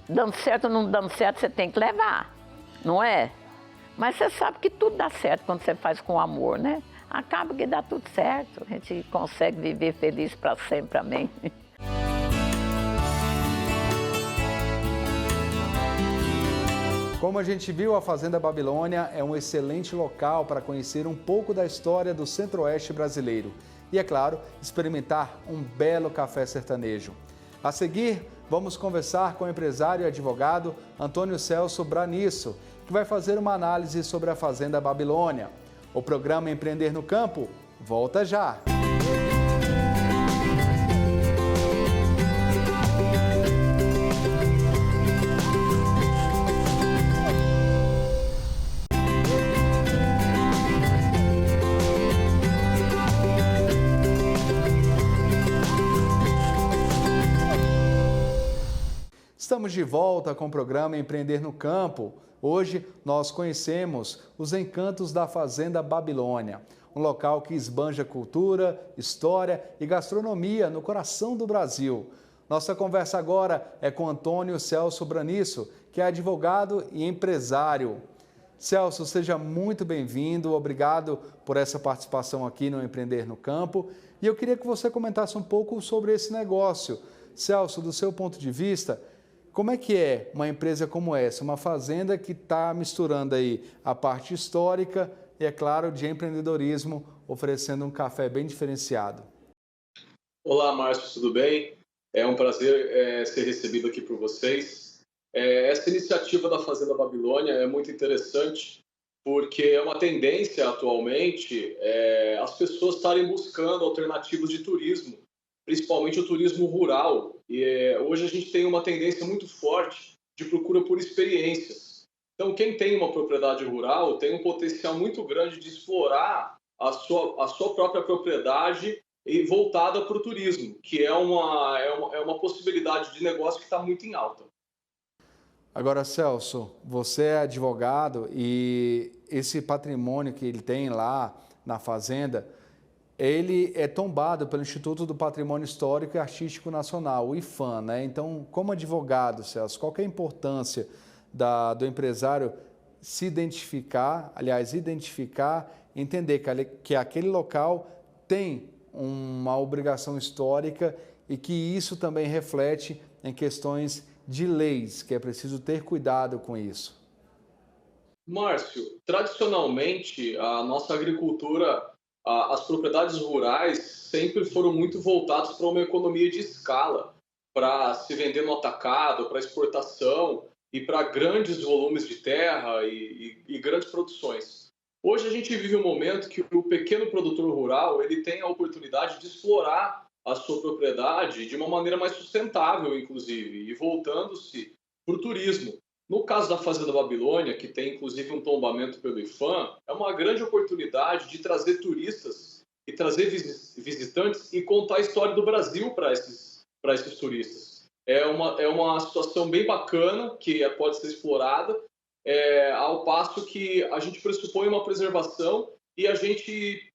dando certo ou não dando certo, você tem que levar, não é? Mas você sabe que tudo dá certo quando você faz com amor, né? Acaba que dá tudo certo, a gente consegue viver feliz para sempre, amém. Como a gente viu, a Fazenda Babilônia é um excelente local para conhecer um pouco da história do Centro-Oeste brasileiro e, é claro, experimentar um belo café sertanejo. A seguir, vamos conversar com o empresário e advogado Antônio Celso Branisso, que vai fazer uma análise sobre a Fazenda Babilônia. O programa Empreender no Campo volta já! Estamos de volta com o programa Empreender no Campo. Hoje nós conhecemos os encantos da Fazenda Babilônia, um local que esbanja cultura, história e gastronomia no coração do Brasil. Nossa conversa agora é com Antônio Celso Branisso, que é advogado e empresário. Celso, seja muito bem-vindo, obrigado por essa participação aqui no Empreender no Campo. E eu queria que você comentasse um pouco sobre esse negócio. Celso, do seu ponto de vista, como é que é uma empresa como essa, uma fazenda que está misturando aí a parte histórica e, é claro, de empreendedorismo, oferecendo um café bem diferenciado? Olá, Márcio, tudo bem? É um prazer ser recebido aqui por vocês. Essa iniciativa da Fazenda Babilônia é muito interessante porque é uma tendência atualmente as pessoas estarem buscando alternativas de turismo, principalmente o turismo rural. E hoje a gente tem uma tendência muito forte de procura por experiências. Então, quem tem uma propriedade rural tem um potencial muito grande de explorar a sua própria propriedade e voltada para o turismo, que é uma possibilidade de negócio que está muito em alta. Agora, Celso, você é advogado e esse patrimônio que ele tem lá na fazenda, ele é tombado pelo Instituto do Patrimônio Histórico e Artístico Nacional, o IPHAN, né? Então, como advogado, Celso, qual que é a importância do empresário se identificar, entender que aquele local tem uma obrigação histórica e que isso também reflete em questões de leis, que é preciso ter cuidado com isso? Márcio, tradicionalmente, a nossa agricultura, as propriedades rurais sempre foram muito voltadas para uma economia de escala, para se vender no atacado, para exportação e para grandes volumes de terra e grandes produções. Hoje a gente vive um momento que o pequeno produtor rural ele tem a oportunidade de explorar a sua propriedade de uma maneira mais sustentável, inclusive, e voltando-se para o turismo. No caso da Fazenda Babilônia, que tem inclusive um tombamento pelo IPHAN, é uma grande oportunidade de trazer turistas e trazer visitantes e contar a história do Brasil para esses turistas. É uma situação bem bacana que pode ser explorada, ao passo que a gente pressupõe uma preservação e a gente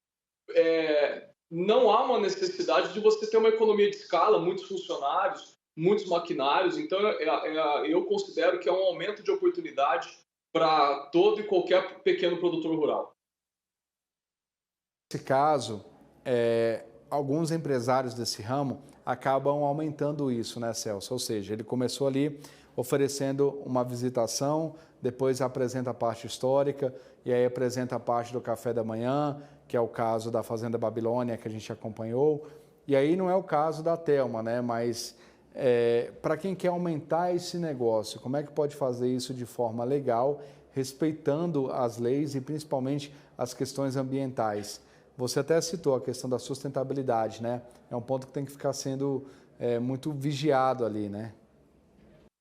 não há uma necessidade de você ter uma economia de escala, muitos funcionários, muitos maquinários. Então, eu considero que é um aumento de oportunidade para todo e qualquer pequeno produtor rural. Nesse caso, alguns empresários desse ramo acabam aumentando isso, né, Celso? Ou seja, ele começou ali oferecendo uma visitação, depois apresenta a parte histórica e aí apresenta a parte do café da manhã, que é o caso da Fazenda Babilônia, que a gente acompanhou. E aí não é o caso da Thelma, né? Mas para quem quer aumentar esse negócio, como é que pode fazer isso de forma legal, respeitando as leis e principalmente as questões ambientais? Você até citou a questão da sustentabilidade, né? É um ponto que tem que ficar sendo muito vigiado ali, né?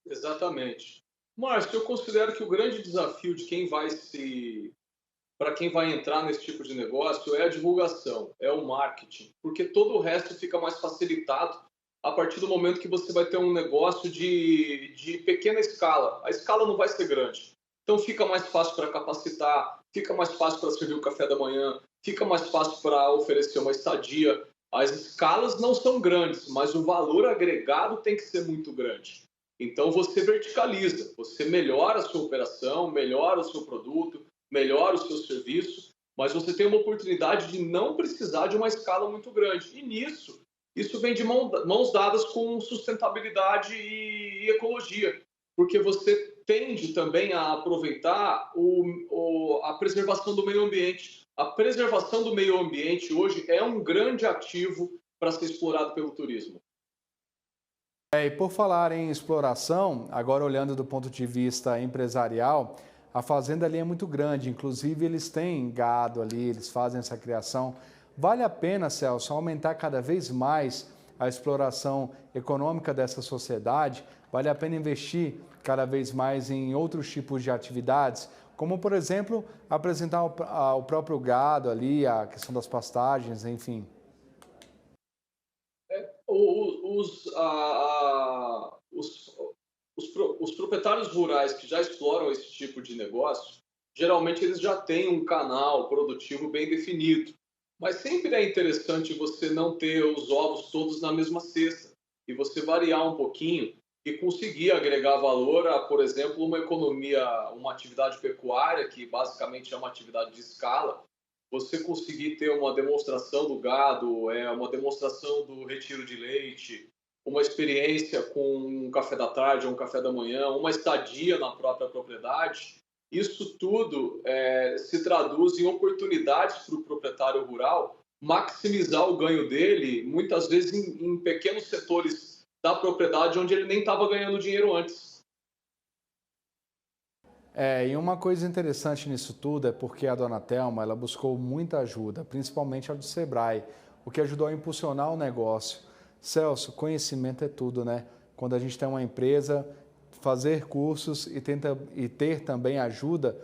Exatamente. Márcio, eu considero que o grande desafio de para quem vai entrar nesse tipo de negócio é a divulgação, é o marketing, porque todo o resto fica mais facilitado a partir do momento que você vai ter um negócio de pequena escala. A escala não vai ser grande. Então fica mais fácil para capacitar, fica mais fácil para servir o café da manhã, fica mais fácil para oferecer uma estadia. As escalas não são grandes, mas o valor agregado tem que ser muito grande. Então você verticaliza, você melhora a sua operação, melhora o seu produto, melhora o seu serviço, mas você tem uma oportunidade de não precisar de uma escala muito grande. E isso vem de mãos dadas com sustentabilidade e ecologia, porque você tende também a aproveitar a preservação do meio ambiente. A preservação do meio ambiente hoje é um grande ativo para ser explorado pelo turismo. E por falar em exploração, agora olhando do ponto de vista empresarial, a fazenda ali é muito grande, inclusive eles têm gado ali, eles fazem essa criação. Vale a pena, Celso, aumentar cada vez mais a exploração econômica dessa sociedade? Vale a pena investir cada vez mais em outros tipos de atividades, como, por exemplo, apresentar o próprio gado ali, a questão das pastagens, enfim? Os proprietários rurais que já exploram esse tipo de negócio, geralmente eles já têm um canal produtivo bem definido. Mas sempre é interessante você não ter os ovos todos na mesma cesta e você variar um pouquinho e conseguir agregar valor a, por exemplo, uma economia, uma atividade pecuária, que basicamente é uma atividade de escala. Você conseguir ter uma demonstração do gado, uma demonstração do retiro de leite, uma experiência com um café da tarde ou um café da manhã, uma estadia na própria propriedade, isso tudo se traduz em oportunidades para o proprietário rural maximizar o ganho dele, muitas vezes em pequenos setores da propriedade onde ele nem estava ganhando dinheiro antes. E uma coisa interessante nisso tudo é porque a dona Thelma, ela buscou muita ajuda, principalmente a do Sebrae, o que ajudou a impulsionar o negócio. Celso, conhecimento é tudo, né? Quando a gente tem uma empresa, fazer cursos e ter também ajuda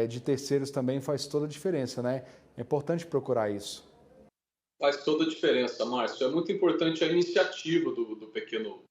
de terceiros também faz toda a diferença, né? É importante procurar isso. Faz toda a diferença, Márcio. É muito importante a iniciativa do pequeno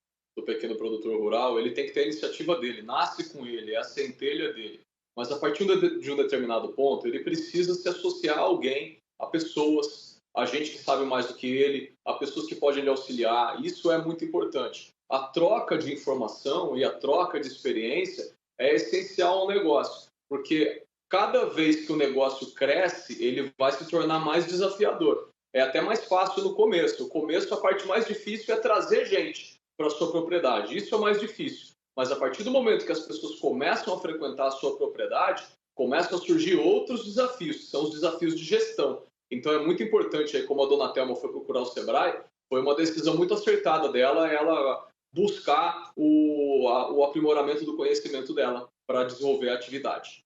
produtor rural. Ele tem que ter a iniciativa dele, nasce com ele, é a centelha dele. Mas a partir de um determinado ponto, ele precisa se associar a alguém, a pessoas, a gente que sabe mais do que ele, a pessoas que podem lhe auxiliar. Isso é muito importante. A troca de informação e a troca de experiência é essencial ao negócio, porque cada vez que o negócio cresce, ele vai se tornar mais desafiador. É até mais fácil no começo. No começo, a parte mais difícil é trazer gente para a sua propriedade. Isso é mais difícil. Mas a partir do momento que as pessoas começam a frequentar a sua propriedade, começam a surgir outros desafios, que são os desafios de gestão. Então é muito importante, aí, como a dona Thelma foi procurar o Sebrae, foi uma decisão muito acertada dela, ela buscar o aprimoramento do conhecimento dela para desenvolver a atividade.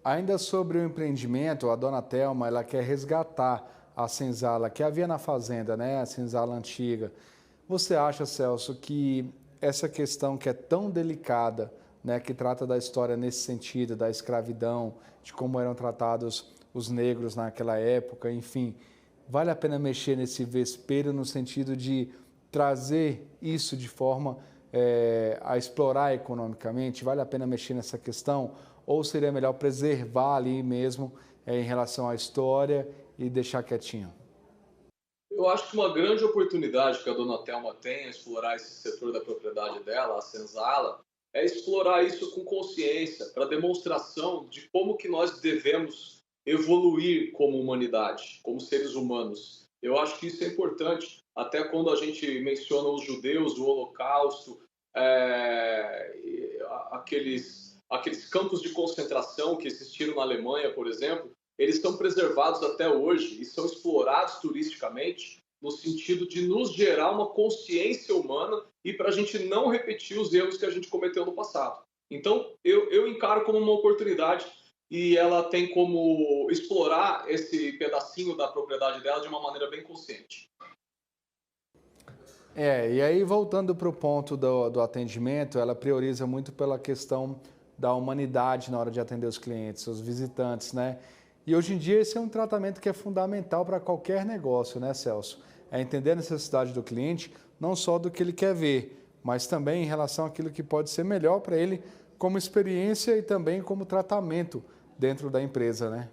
Ainda sobre o empreendimento, a dona Thelma, ela quer resgatar a senzala que havia na fazenda, né? A senzala antiga. Você acha, Celso, que essa questão que é tão delicada, né, que trata da história nesse sentido, da escravidão, de como eram tratados os negros naquela época, enfim, vale a pena mexer nesse vespeiro no sentido de trazer isso de forma a explorar economicamente? Vale a pena mexer nessa questão? Ou seria melhor preservar ali mesmo em relação à história e deixar quietinho? Eu acho que uma grande oportunidade que a dona Thelma tem a explorar esse setor da propriedade dela, a senzala, é explorar isso com consciência, para demonstração de como que nós devemos evoluir como humanidade, como seres humanos. Eu acho que isso é importante, até quando a gente menciona os judeus, o Holocausto, aqueles campos de concentração que existiram na Alemanha, por exemplo, eles estão preservados até hoje e são explorados turisticamente no sentido de nos gerar uma consciência humana e para a gente não repetir os erros que a gente cometeu no passado. Então, eu encaro como uma oportunidade e ela tem como explorar esse pedacinho da propriedade dela de uma maneira bem consciente. E aí voltando para o ponto do atendimento, ela prioriza muito pela questão da humanidade na hora de atender os clientes, os visitantes, né? E hoje em dia esse é um tratamento que é fundamental para qualquer negócio, né, Celso? É entender a necessidade do cliente, não só do que ele quer ver, mas também em relação àquilo que pode ser melhor para ele como experiência e também como tratamento dentro da empresa, né?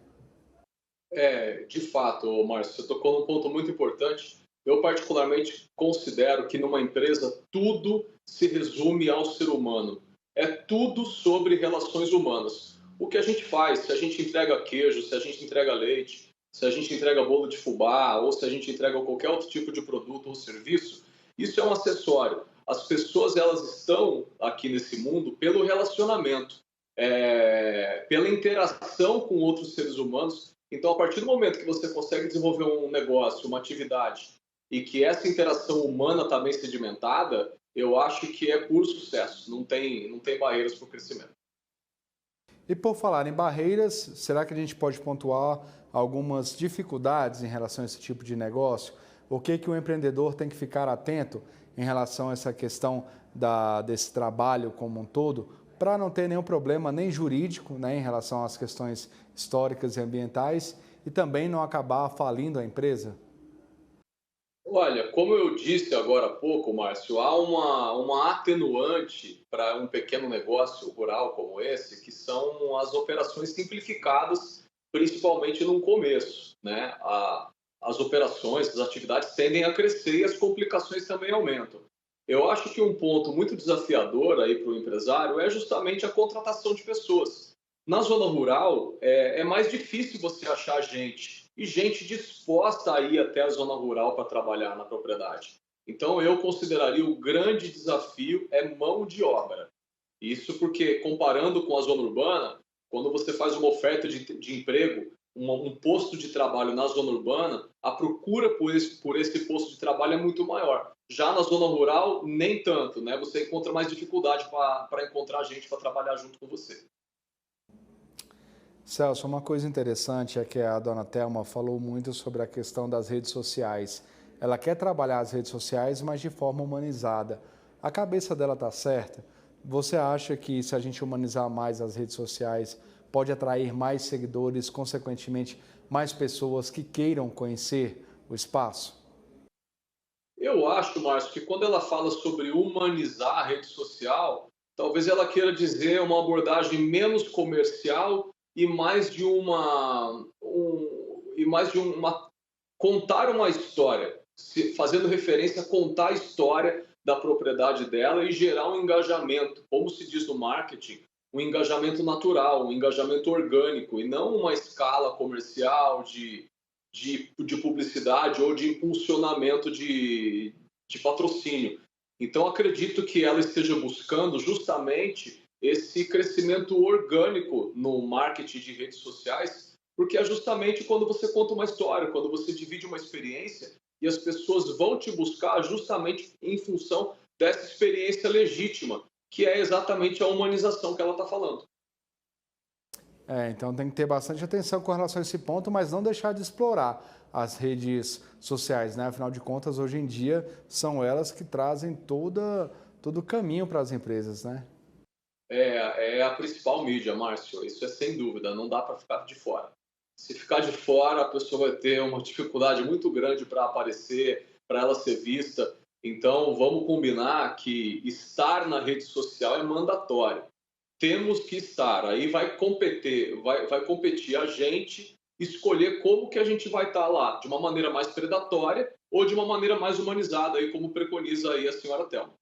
De fato, Márcio, você tocou num ponto muito importante. Eu particularmente considero que numa empresa tudo se resume ao ser humano. É tudo sobre relações humanas. O que a gente faz, se a gente entrega queijo, se a gente entrega leite, se a gente entrega bolo de fubá ou se a gente entrega qualquer outro tipo de produto ou serviço, isso é um acessório. As pessoas, elas estão aqui nesse mundo pelo relacionamento, pela interação com outros seres humanos. Então, a partir do momento que você consegue desenvolver um negócio, uma atividade e que essa interação humana está bem sedimentada, eu acho que é puro sucesso, não tem barreiras para o crescimento. E por falar em barreiras, será que a gente pode pontuar algumas dificuldades em relação a esse tipo de negócio? O que o empreendedor tem que ficar atento em relação a essa questão desse trabalho como um todo, para não ter nenhum problema nem jurídico, né, em relação às questões históricas e ambientais, e também não acabar falindo a empresa? Olha, como eu disse agora há pouco, Márcio, há uma atenuante para um pequeno negócio rural como esse, que são as operações simplificadas, principalmente no começo, né? As operações, as atividades tendem a crescer e as complicações também aumentam. Eu acho que um ponto muito desafiador aí para o empresário é justamente a contratação de pessoas. Na zona rural, é mais difícil você achar gente e gente disposta a ir até a zona rural para trabalhar na propriedade. Então, eu consideraria o grande desafio é mão de obra. Isso porque, comparando com a zona urbana, quando você faz uma oferta de emprego, um posto de trabalho na zona urbana, a procura por esse posto de trabalho é muito maior. Já na zona rural, nem tanto, né? Você encontra mais dificuldade para encontrar gente para trabalhar junto com você. Celso, uma coisa interessante é que a dona Thelma falou muito sobre a questão das redes sociais. Ela quer trabalhar as redes sociais, mas de forma humanizada. A cabeça dela está certa? Você acha que se a gente humanizar mais as redes sociais, pode atrair mais seguidores, consequentemente, mais pessoas que queiram conhecer o espaço? Eu acho, Márcio, que quando ela fala sobre humanizar a rede social, talvez ela queira dizer uma abordagem menos comercial e mais de contar uma história, fazendo referência a contar a história da propriedade dela e gerar um engajamento, como se diz no marketing, um engajamento natural, um engajamento orgânico, e não uma escala comercial de publicidade ou de impulsionamento de patrocínio. Então, acredito que ela esteja buscando justamente esse crescimento orgânico no marketing de redes sociais, porque é justamente quando você conta uma história, quando você divide uma experiência e as pessoas vão te buscar justamente em função dessa experiência legítima, que é exatamente a humanização que ela está falando. Então tem que ter bastante atenção com relação a esse ponto, mas não deixar de explorar as redes sociais, né? Afinal de contas, hoje em dia, são elas que trazem todo o caminho para as empresas, né? É a principal mídia, Márcio, isso é sem dúvida, não dá para ficar de fora. Se ficar de fora, a pessoa vai ter uma dificuldade muito grande para aparecer, para ela ser vista. Então, vamos combinar que estar na rede social é mandatório. Temos que estar, aí vai competir a gente escolher como que a gente vai estar lá, de uma maneira mais predatória ou de uma maneira mais humanizada, aí, como preconiza aí a senhora Thelma.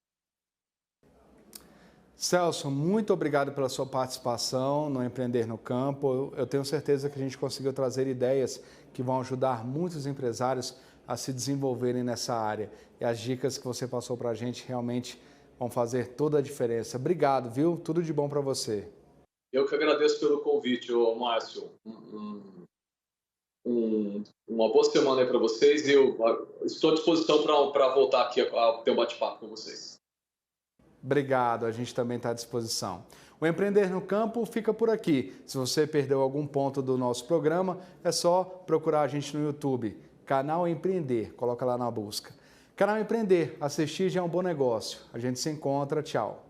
Celso, muito obrigado pela sua participação no Empreender no Campo. Eu tenho certeza que a gente conseguiu trazer ideias que vão ajudar muitos empresários a se desenvolverem nessa área. E as dicas que você passou para a gente realmente vão fazer toda a diferença. Obrigado, viu? Tudo de bom para você. Eu que agradeço pelo convite, Márcio. Uma boa semana aí para vocês e eu estou à disposição para voltar aqui a ter um bate-papo com vocês. Obrigado, a gente também está à disposição. O Empreender no Campo fica por aqui. Se você perdeu algum ponto do nosso programa, é só procurar a gente no YouTube. Canal Empreender, coloca lá na busca. Canal Empreender, assistir já é um bom negócio. A gente se encontra, tchau.